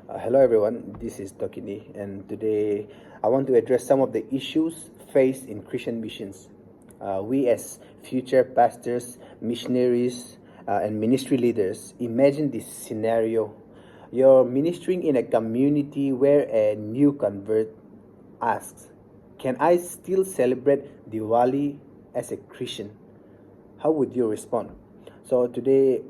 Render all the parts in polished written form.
Hello everyone, this is Tokini, and today I want to address some of the issues faced in Christian missions. We, as future pastors, missionaries, and ministry leaders, imagine this scenario. You're ministering in a community where a new convert asks, "Can I still celebrate Diwali as a Christian?" How would you respond? So today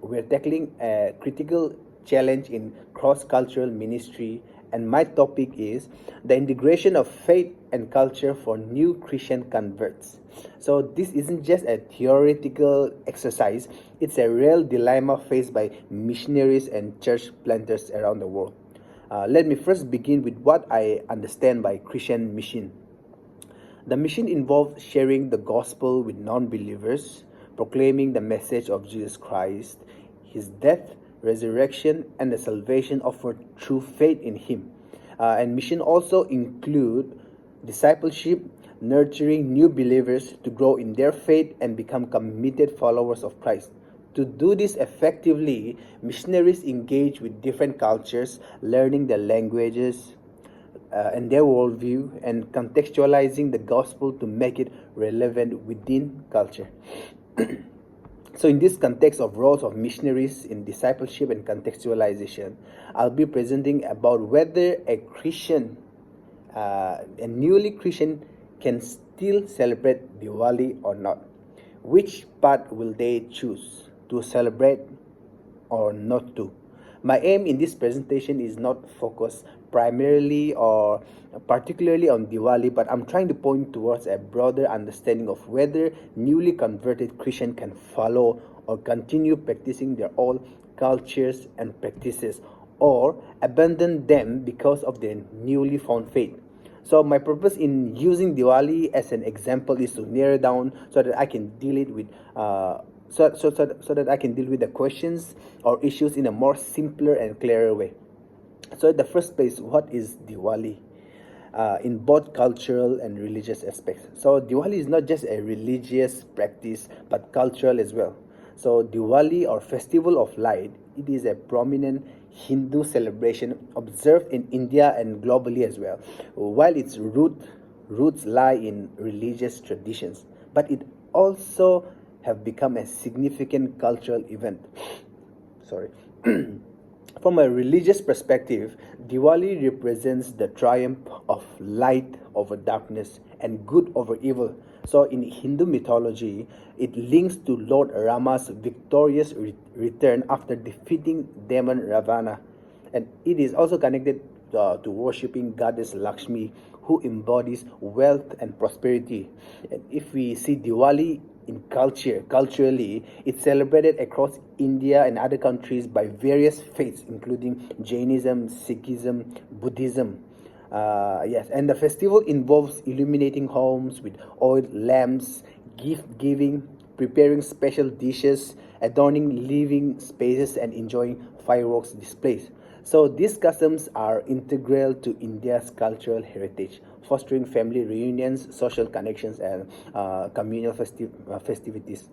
we're tackling a critical challenge in cross-cultural ministry, and my topic is the integration of faith and culture for new Christian converts. So this isn't just a theoretical exercise, it's a real dilemma faced by missionaries and church planters around the world. Let me first begin with what I understand by Christian mission. The mission involves sharing the gospel with non believers, proclaiming the message of Jesus Christ, his death, resurrection, and the salvation offered through faith in him. And mission also include discipleship, nurturing new believers to grow in their faith and become committed followers of Christ. To do this effectively, missionaries engage with different cultures, learning the languages, and their worldview, and contextualizing the gospel to make it relevant within culture. So, in this context of roles of missionaries in discipleship and contextualization, I'll be presenting about whether a newly Christian, can still celebrate Diwali or not. Which path will they choose to celebrate or not to? My aim in this presentation is not focused primarily or particularly on Diwali, but I'm trying to point towards a broader understanding of whether newly converted Christian can follow or continue practicing their old cultures and practices, or abandon them because of their newly found faith. So my purpose in using Diwali as an example is to narrow down so that I can deal it with so that I can deal with the questions or issues in a more simpler and clearer way. So in the first place, what is Diwali? In both cultural and religious aspects. So Diwali is not just a religious practice but cultural as well. So Diwali, or Festival of Light, it is a prominent Hindu celebration observed in India and globally as well. While its roots lie in religious traditions, but it also have become a significant cultural event. Sorry. From a religious perspective, Diwali represents the triumph of light over darkness and good over evil. So, in Hindu mythology, it links to Lord Rama's victorious return after defeating demon Ravana. And it is also connected to worshipping goddess Lakshmi, who embodies wealth and prosperity. And if we see Diwali in culturally, it's celebrated across India and other countries by various faiths, including Jainism, Sikhism, Buddhism. Yes, and the festival involves illuminating homes with oil lamps, gift giving, preparing special dishes, adorning living spaces, and enjoying fireworks displays. So these customs are integral to India's cultural heritage, fostering family reunions, social connections, and communal festivities.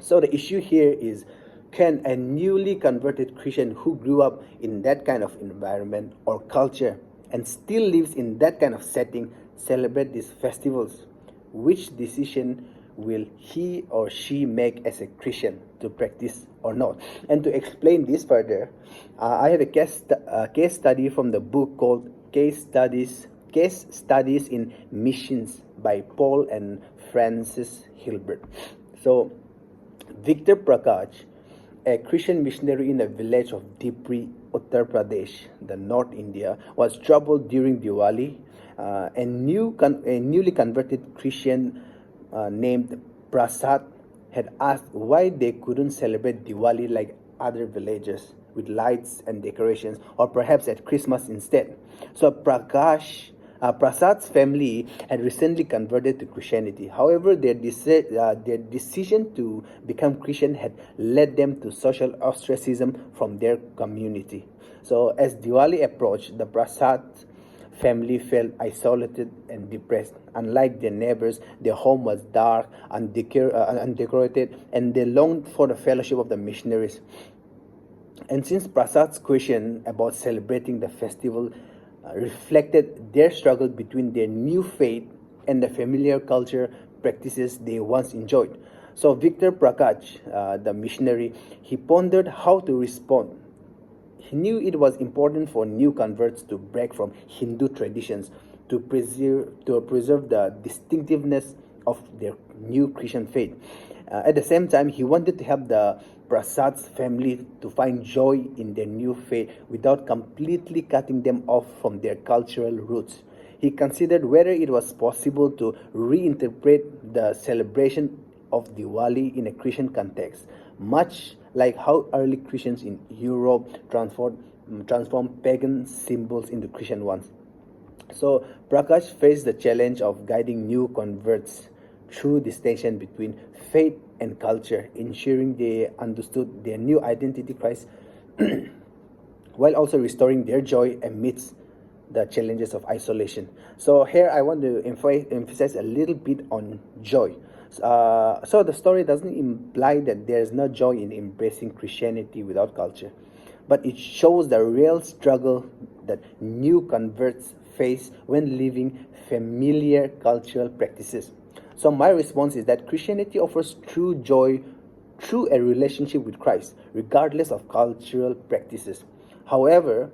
So the issue here is, can a newly converted Christian who grew up in that kind of environment or culture and still lives in that kind of setting celebrate these festivals? Which decision will he or she make as a Christian to practice or not? And to explain this further, I have a case study from the book called Case Studies in Missions by Paul and Francis Hilbert. So, Victor Prakash, a Christian missionary in the village of Dipri, Uttar Pradesh, the North India, was troubled during Diwali. A newly converted Christian named Prasad had asked why they couldn't celebrate Diwali like other villages with lights and decorations, or perhaps at Christmas instead. So Prasad's family had recently converted to Christianity. However, their decision to become Christian had led them to social ostracism from their community. So, as Diwali approached, the Prasad family felt isolated and depressed. Unlike their neighbors, their home was dark, undecorated, and they longed for the fellowship of the missionaries. And since Prasad's question about celebrating the festival reflected their struggle between their new faith and the familiar culture practices they once enjoyed. So Victor Prakash, the missionary, he pondered how to respond. He knew it was important for new converts to break from Hindu traditions to preserve the distinctiveness of their new Christian faith. At the same time, he wanted to help the Prasad's family to find joy in their new faith without completely cutting them off from their cultural roots. He considered whether it was possible to reinterpret the celebration of Diwali in a Christian context, much like how early Christians in Europe transformed pagan symbols into Christian ones. So Prakash faced the challenge of guiding new converts through this tension between faith and culture, ensuring they understood their new identity Christ while also restoring their joy amidst the challenges of isolation. So here I want to emphasize a little bit on joy. So the story doesn't imply that there is no joy in embracing Christianity without culture, but it shows the real struggle that new converts face when living familiar cultural practices. So my response is that Christianity offers true joy through a relationship with Christ, regardless of cultural practices. However,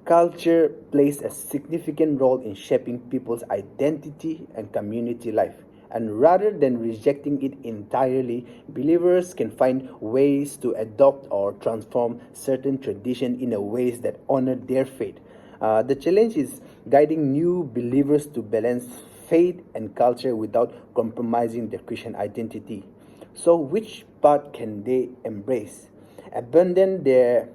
culture plays a significant role in shaping people's identity and community life. And rather than rejecting it entirely, believers can find ways to adopt or transform certain tradition in a ways that honor their faith. The challenge is guiding new believers to balance faith and culture without compromising their Christian identity. So, which part can they embrace? Abandon their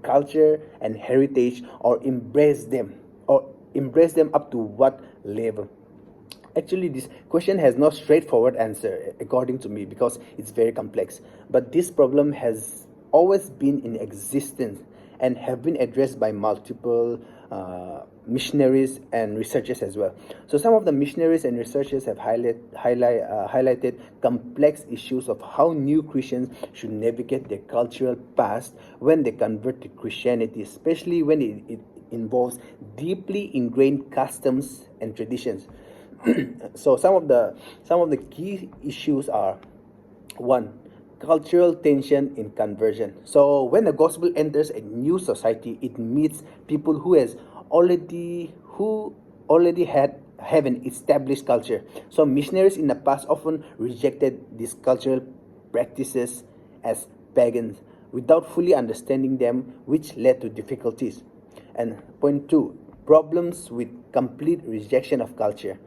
culture and heritage, or embrace them up to what level? Actually, this question has no straightforward answer, according to me, because it's very complex. But this problem has always been in existence and have been addressed by multiple missionaries and researchers as well. So some of the missionaries and researchers have highlighted complex issues of how new Christians should navigate their cultural past when they convert to Christianity, especially when it involves deeply ingrained customs and traditions. So some of the key issues are: one, cultural tension in conversion. So when the gospel enters a new society, it meets people who already have an established culture. So missionaries in the past often rejected these cultural practices as pagans without fully understanding them, which led to difficulties. And point two, problems with complete rejection of culture.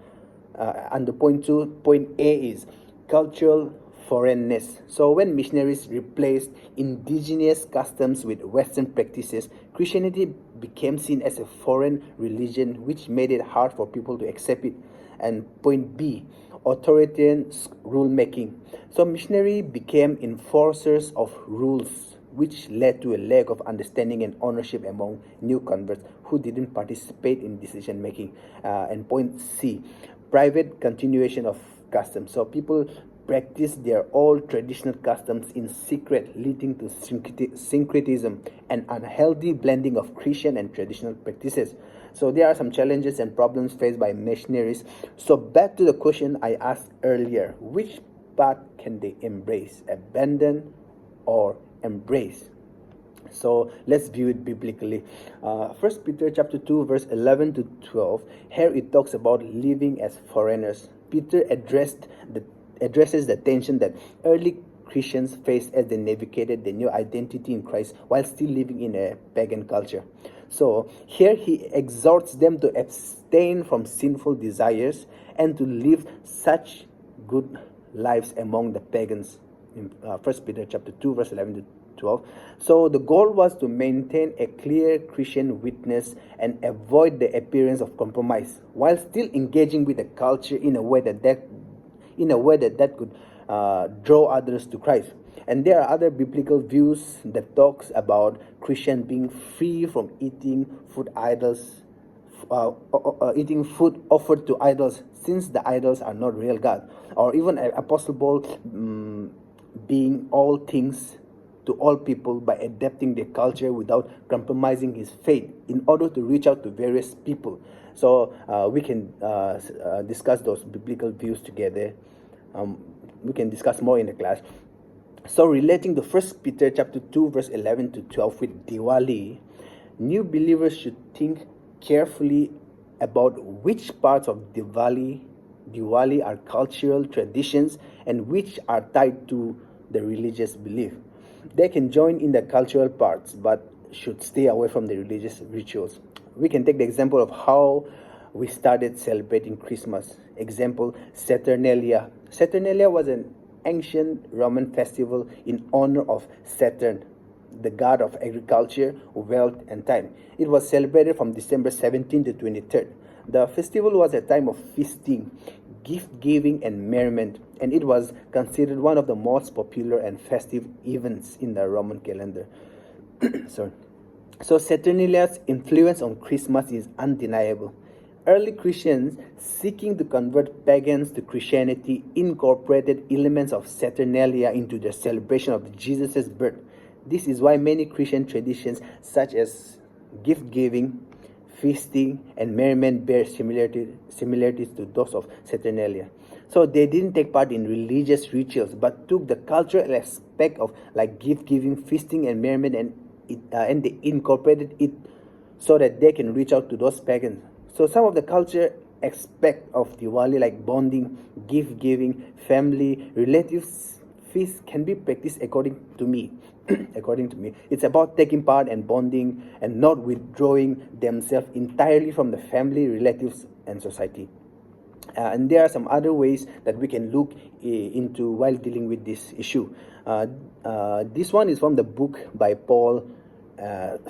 Under point two, point A is cultural foreignness. So when missionaries replaced indigenous customs with Western practices, Christianity became seen as a foreign religion, which made it hard for people to accept it. And point B, authoritarian rule making. So missionaries became enforcers of rules, which led to a lack of understanding and ownership among new converts who didn't participate in decision making. And point C, private continuation of customs. So people practice their old traditional customs in secret, leading to syncretism and unhealthy blending of Christian and traditional practices. So there are some challenges and problems faced by missionaries. So back to the question I asked earlier: which path can they embrace, abandon or embrace? So let's view it biblically. First Peter chapter 2 verse 11 to 12. Here it talks about living as foreigners. Peter addresses the tension that early Christians faced as they navigated their new identity in Christ while still living in a pagan culture. So here he exhorts them to abstain from sinful desires and to live such good lives among the pagans. In 1 Peter chapter 2 verse 11 to 12. So the goal was to maintain a clear Christian witness and avoid the appearance of compromise while still engaging with the culture in a way that could draw others to Christ. And there are other biblical views that talks about Christian being free from eating food offered to idols, since the idols are not real God, or even Apostle Paul being all things to all people by adapting their culture without compromising his faith in order to reach out to various people. So we can discuss those biblical views together. We can discuss more in the class. So relating to 1 Peter chapter 2 verse 11 to 12 with Diwali, new believers should think carefully about which parts of Diwali are cultural traditions and which are tied to the religious belief. They can join in the cultural parts but should stay away from the religious rituals. We can take the example of how we started celebrating Christmas. Example, Saturnalia. Saturnalia was an ancient Roman festival in honor of Saturn, the god of agriculture, wealth, and time. It was celebrated from December 17 to 23rd. The festival was a time of feasting, gift-giving, and merriment, and it was considered one of the most popular and festive events in the Roman calendar. So Saturnalia's influence on Christmas is undeniable. Early Christians seeking to convert pagans to Christianity incorporated elements of Saturnalia into their celebration of Jesus' birth. This is why many Christian traditions such as gift-giving, feasting, and merriment bear similarities to those of Saturnalia. So they didn't take part in religious rituals but took the cultural aspect of like gift-giving, feasting, and merriment and they incorporated it so that they can reach out to those pagans. So some of the culture aspect of Diwali like bonding, gift-giving, family, relatives, feast can be practiced according to me. According to me, it's about taking part and bonding and not withdrawing themselves entirely from the family, relatives, and society. And there are some other ways that we can look into while dealing with this issue. This one is from the book by Paul,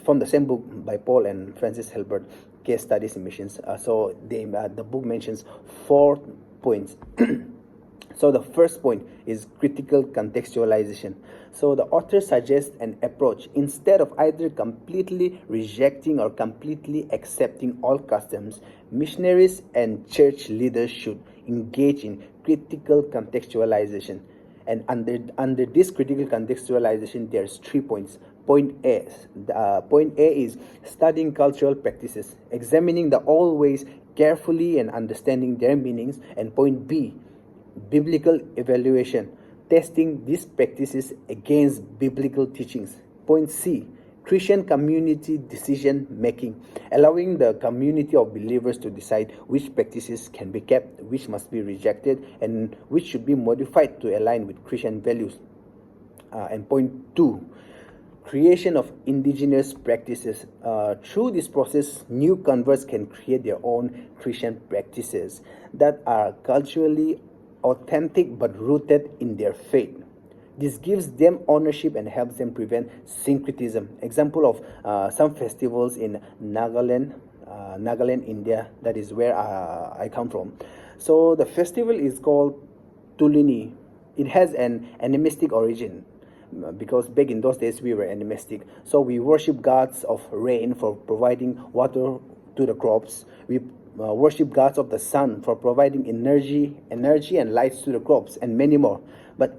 from the same book by Paul and Francis Hilbert, Case Studies in Missions. So the book mentions 4 points. So the first point is critical contextualization. So the author suggests an approach. Instead of either completely rejecting or completely accepting all customs, missionaries and church leaders should engage in critical contextualization. And under this critical contextualization, there's 3 points. Point A is studying cultural practices, examining the old ways carefully and understanding their meanings. And point B, biblical evaluation, testing these practices against biblical teachings. Point C, Christian community decision making, allowing the community of believers to decide which practices can be kept, which must be rejected, and which should be modified to align with Christian values. And point 2, creation of indigenous practices. Through this process, new converts can create their own Christian practices that are culturally authentic but rooted in their faith. This gives them ownership and helps them prevent syncretism. Example of some festivals in Nagaland, India, that is where I come from. So the festival is called Tulini. It has an animistic origin because back in those days we were animistic. So we worship gods of rain for providing water to the crops. We worship gods of the sun for providing energy and lights to the crops, and many more. But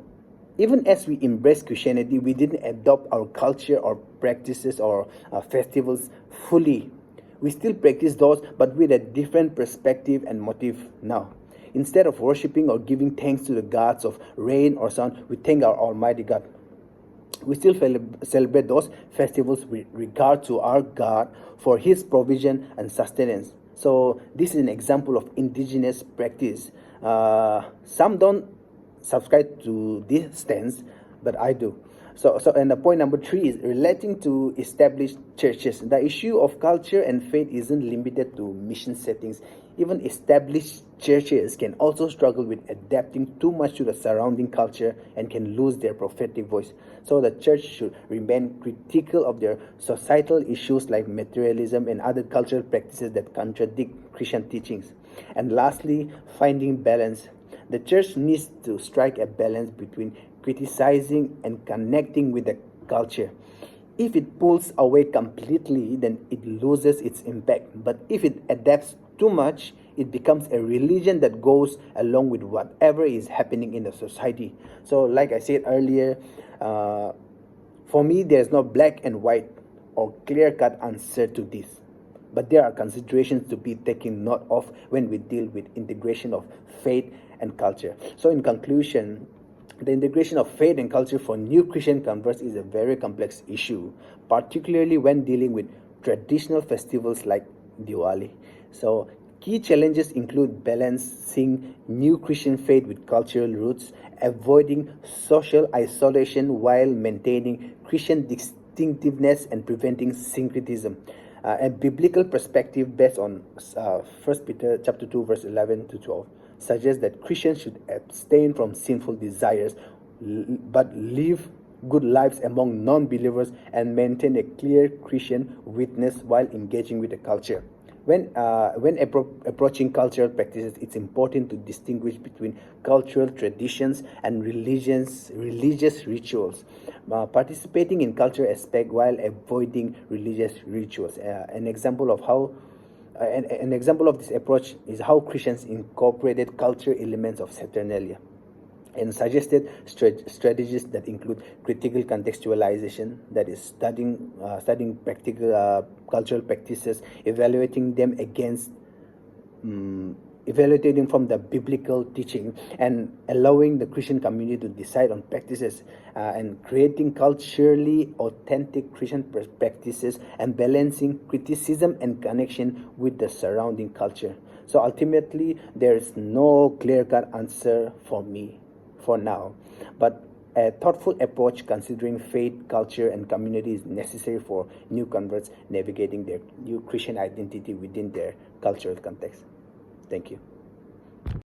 even as we embrace Christianity, we didn't adopt our culture or practices or festivals fully. We still practice those, but with a different perspective and motive now. Instead of worshiping or giving thanks to the gods of rain or sun, we thank our Almighty God. We still celebrate those festivals with regard to our God for His provision and sustenance. So this is an example of indigenous practice. Some don't subscribe to this stance, but I do. So and the point number 3 is relating to established churches. The issue of culture and faith isn't limited to mission settings. Even established churches can also struggle with adapting too much to the surrounding culture and can lose their prophetic voice. So the church should remain critical of their societal issues like materialism and other cultural practices that contradict Christian teachings. And lastly, finding balance. The church needs to strike a balance between criticizing and connecting with the culture. If it pulls away completely, then it loses its impact. But if it adapts too much, it becomes a religion that goes along with whatever is happening in the society. So like I said earlier, For me, there's no black and white or clear-cut answer to this, but there are considerations to be taken note of when we deal with integration of faith and culture. So in conclusion, the integration of faith and culture for new Christian converts is a very complex issue, particularly when dealing with traditional festivals like Diwali. So key challenges include balancing new Christian faith with cultural roots, avoiding social isolation while maintaining Christian distinctiveness, and preventing syncretism. A biblical perspective based on 1 Peter chapter 2 verse 11 to 12 suggests that Christians should abstain from sinful desires but live good lives among non-believers and maintain a clear Christian witness while engaging with the culture. When approaching cultural practices, it's important to distinguish between cultural traditions and religious rituals. Participating in cultural aspect while avoiding religious rituals. An example of this approach is how Christians incorporated cultural elements of Saturnalia and suggested strategies that include critical contextualization, that is studying practical cultural practices, evaluating from the biblical teaching, and allowing the Christian community to decide on practices, and creating culturally authentic Christian practices, and balancing criticism and connection with the surrounding culture. So ultimately, there is no clear-cut answer for me for now, but a thoughtful approach considering faith, culture, and community is necessary for new converts navigating their new Christian identity within their cultural context. Thank you.